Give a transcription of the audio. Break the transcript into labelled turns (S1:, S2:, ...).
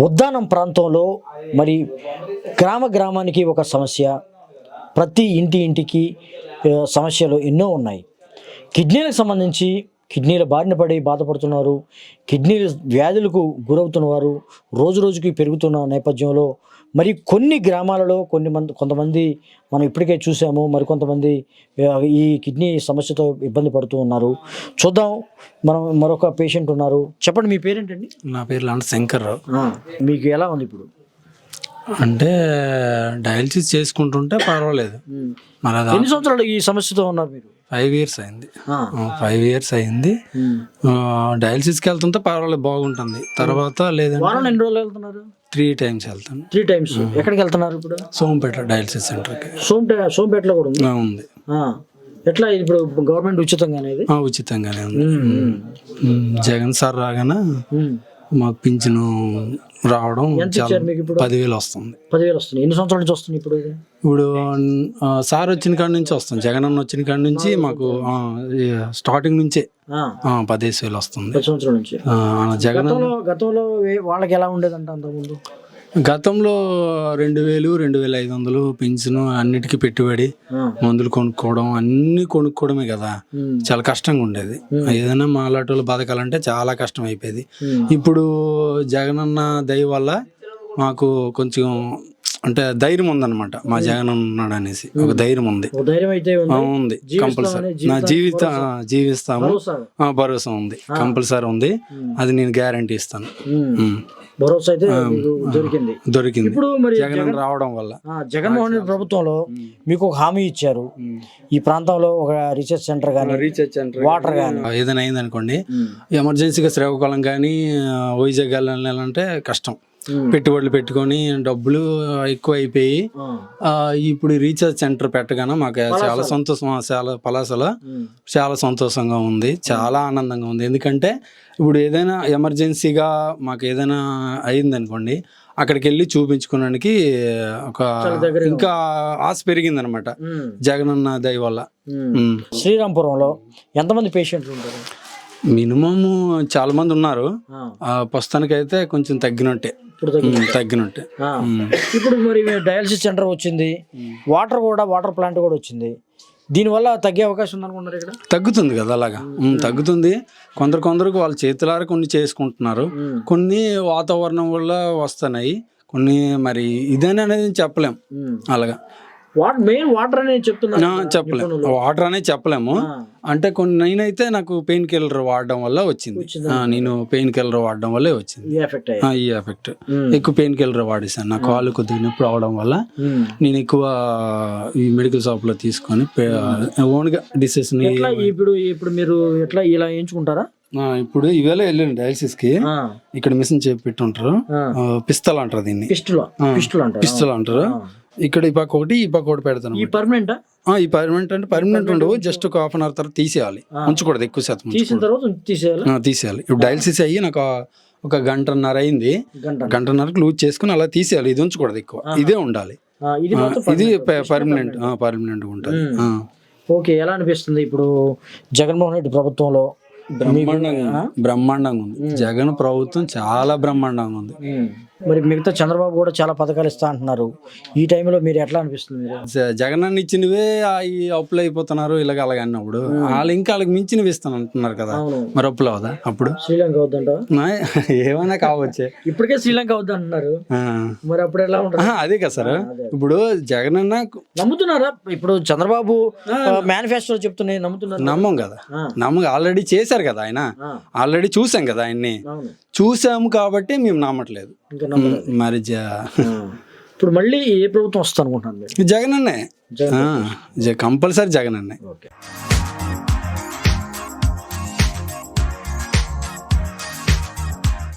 S1: ఉద్దానం ప్రాంతంలో మరి గ్రామానికి ఒక సమస్య, ప్రతి ఇంటికి సమస్యలు ఎన్నో ఉన్నాయి. కిడ్నీలకు సంబంధించి కిడ్నీల బారిన పడి బాధపడుతున్నారు, కిడ్నీ వ్యాధులకు గురవుతున్నవారు రోజుకి పెరుగుతున్న నేపథ్యంలో మరి కొన్ని గ్రామాలలో కొంతమంది మనం ఇప్పటికే చూసాము, మరికొంతమంది ఈ కిడ్నీ సమస్యతో ఇబ్బంది పడుతూ ఉన్నారు. చూద్దాం, మనం మరొక పేషెంట్ ఉన్నారు. చెప్పండి, మీ పేరేంటండి?
S2: నా పేరు లాంటి శంకర్రావు.
S1: మీకు ఎలా ఉంది ఇప్పుడు?
S2: అంటే డయాలసిస్ చేసుకుంటుంటే పర్వాలేదు. మరి
S1: ఎన్ని సంవత్సరాలు ఈ సమస్యతో ఉన్నారు మీరు?
S2: 5 years అయింది. 5 years అయింది. డయాలసిస్కి వెళ్తుంటే పర్వాలేదు, బాగుంటుంది. తర్వాత లేదంటే
S1: వారం ఎన్ని రోజులు వెళ్తున్నారు?
S2: 3 times వెళ్తాను.
S1: 3 times. ఎక్కడికి వెళ్తున్నారు ఇప్పుడు?
S2: సోంపేట డయాలసిస్ సెంటర్కి.
S1: సోంపేటలో కూడా
S2: ఉంది.
S1: ఎట్లా ఇప్పుడు గవర్నమెంట్ ఉచితంగానే?
S2: ఉచితంగానే ఉంది. జగన్ సార్ రాగానే మాకు పింఛను రావడం 10,000 వస్తుంది.
S1: 10,000 వస్తుంది. ఎన్ని సంవత్సరాల నుంచి వస్తుంది ఇప్పుడు?
S2: ఇప్పుడు సార్ వచ్చిన కాడి నుంచి వస్తుంది, జగన్ అన్న వచ్చిన కాడి నుంచి మాకు స్టార్టింగ్ నుంచే 15,000 వస్తుంది.
S1: 10 సంవత్సరాల నుంచి.
S2: జగన్
S1: గతంలో వాళ్ళకి ఎలా ఉండేదంట అంతకుముందు?
S2: గతంలో 2,000, 2,500 పింఛను, అన్నిటికీ పెట్టుబడి, మందులు కొనుక్కోవడం, అన్ని కొనుక్కోవడమే కదా, చాలా కష్టంగా ఉండేది. ఏదైనా మా అలాంటి వాళ్ళు బతకాలంటే చాలా కష్టం అయిపోయేది. ఇప్పుడు జగనన్న దయ వల్ల మాకు కొంచెం అంటే ధైర్యం ఉందన్నమాట. మా జగన్ ఉన్నాడు అనేసి ఒక ధైర్యం ఉంది. ఉంది కంపల్సరీ. నా జీవిస్తాము భరోసా ఉంది, కంపల్సరీ ఉంది. అది నేను గ్యారంటీ ఇస్తాను.
S1: భరోసా అయితే
S2: దొరికింది
S1: ఇప్పుడు. మరి
S2: జగన్ రావడం వల్ల,
S1: జగన్మోహన్ రెడ్డి ప్రభుత్వంలో మీకు ఒక హామీ ఇచ్చారు, ఈ ప్రాంతంలో ఒక రీసెర్చ్ సెంటర్ కానీ, వాటర్ కానీ
S2: ఏదైనా అయింది అనుకోండి, ఎమర్జెన్సీగా శ్రీకాకుళం కానీ వైజాగ్ వెళ్ళాలంటే కష్టం. పెట్టుబడులు పెట్టుకొని డబ్బులు ఎక్కువ అయిపోయి ఇప్పుడు రీఛార్జ్ సెంటర్ పెట్టగానే మాకు చాలా సంతోషం, చాలా పలాసలో చాలా సంతోషంగా ఉంది, చాలా ఆనందంగా ఉంది. ఎందుకంటే ఇప్పుడు ఏదైనా ఎమర్జెన్సీగా మాకు ఏదైనా అయింది అనుకోండి, అక్కడికి వెళ్ళి చూపించుకోవడానికి ఒక ఇంకా ఆశ పెరిగింది అనమాట జగనన్న దయ వల్ల.
S1: శ్రీరాంపురంలో ఎంతమంది పేషెంట్లు ఉంటారు?
S2: మినిమం చాలా మంది ఉన్నారు. ప్రస్తుతానికైతే కొంచెం తగ్గినట్టే.
S1: ఇప్పుడు మరి డయాలసిస్ సెంటర్ వచ్చింది, వాటర్ ప్లాంట్ కూడా వచ్చింది. దీనివల్ల తగ్గే అవకాశం ఉంది అనుకుంటున్నారు? ఇక్కడ
S2: తగ్గుతుంది కదా, అలాగా తగ్గుతుంది. కొందరికి వాళ్ళ చేతులారా కొన్ని చేసుకుంటున్నారు, కొన్ని వాతావరణం వల్ల వస్తున్నాయి, కొన్ని మరి ఇదని అనేది చెప్పలేం. అలాగా
S1: మెయిన్ వాటర్ అనేది
S2: చెప్పలేము, వాటర్ అనేది చెప్పలేము. అంటే కొన్ని నేనైతే నాకు పెయిన్ కిల్లర్ వాడడం వల్ల వచ్చింది. నేను పెయిన్ కిల్లర్ వాడడం వల్లే వచ్చింది ఈ ఎఫెక్ట్. ఎక్కువ పెయిన్ కిల్లర్ వాడేసాను. నా కాళ్ళు కొద్దిగా నొప్పి అవడం వల్ల నేను ఎక్కువ ఈ మెడికల్ షాప్ లో తీసుకొని ఓన్ గా డిసీజన్.
S1: ఇప్పుడు మీరు ఎట్లా ఇలా ఎంచుకుంటారా?
S2: ఇప్పుడు ఈవేళ వెళ్ళాను డయాలసిస్ కి. ఇక్కడ మిషన్ చేసి పెట్టుంటారు, పిస్తల్ అంటారు దీన్ని, పిస్టల్ అంటారు. ఇక్కడ ఈ పక్క ఒకటి పెడతాను.
S1: ఈ పర్మనెంట్
S2: అంటే పర్మనెంట్ ఉండవు, జస్ట్ ఒక 1/2 hour తర్వాత తీసేయాలి, ఉంచకూడదు ఎక్కువ శాతం. తీసేయాలి. ఇప్పుడు డయాలసిస్ అయ్యి నాకు ఒక 1.5 అయింది, 1.5కి లూజ్ చేసుకుని అలా తీసేయాలి. ఇది ఉంచకూడదు ఎక్కువ, ఇదే ఉండాలి. ఇది పర్మనెంట్ ఉంటుంది.
S1: ఓకే, ఎలా అనిపిస్తుంది ఇప్పుడు జగన్మోహన్ రెడ్డి ప్రభుత్వంలో?
S2: బ్రహ్మాండంగా ఉంది. జగన్ ప్రభుత్వం చాలా బ్రహ్మాండంగా ఉంది.
S1: మరి మిగతా చంద్రబాబు కూడా చాలా పథకాలు ఇస్తా అంటున్నారు. ఈ టైంలో మీరు ఎట్లా అనిపిస్తుంది?
S2: జగన్ అన్న ఇచ్చినవే ఈ అప్పులు అయిపోతున్నారు, ఇలాగ అలాగ అన్నప్పుడు వాళ్ళు ఇంకా వాళ్ళకి మించినవి ఇస్తాను అంటున్నారు కదా, మరి అప్పులు అవుదా? అప్పుడు
S1: శ్రీలంక అవుద్దంట,
S2: ఏమైనా కావచ్చే.
S1: ఇప్పటికే శ్రీలంక అవుద్ది అంటున్నారు, మరి అప్పుడు ఎలా ఉంటుంది?
S2: అదే కదా సార్, ఇప్పుడు జగన్ అన్న
S1: నమ్ముతున్నారా? ఇప్పుడు చంద్రబాబు మేనిఫెస్టో చెప్తున్నాయి, నమ్ముతున్నారు?
S2: నమ్మం కదా, ఆల్రెడీ చేశారు కదా ఆయన, ఆల్రెడీ చూసాం కదా ఆయన్ని, చూసాము కాబట్టి మేము నమ్మట్లేదు. మరి
S1: ఇప్పుడు మళ్ళీ ఏ ప్రభుత్వం వస్తుంది అనుకుంటున్నాను?
S2: జగన్ అన్నే, కంపల్సరీ జగన్ అన్నే.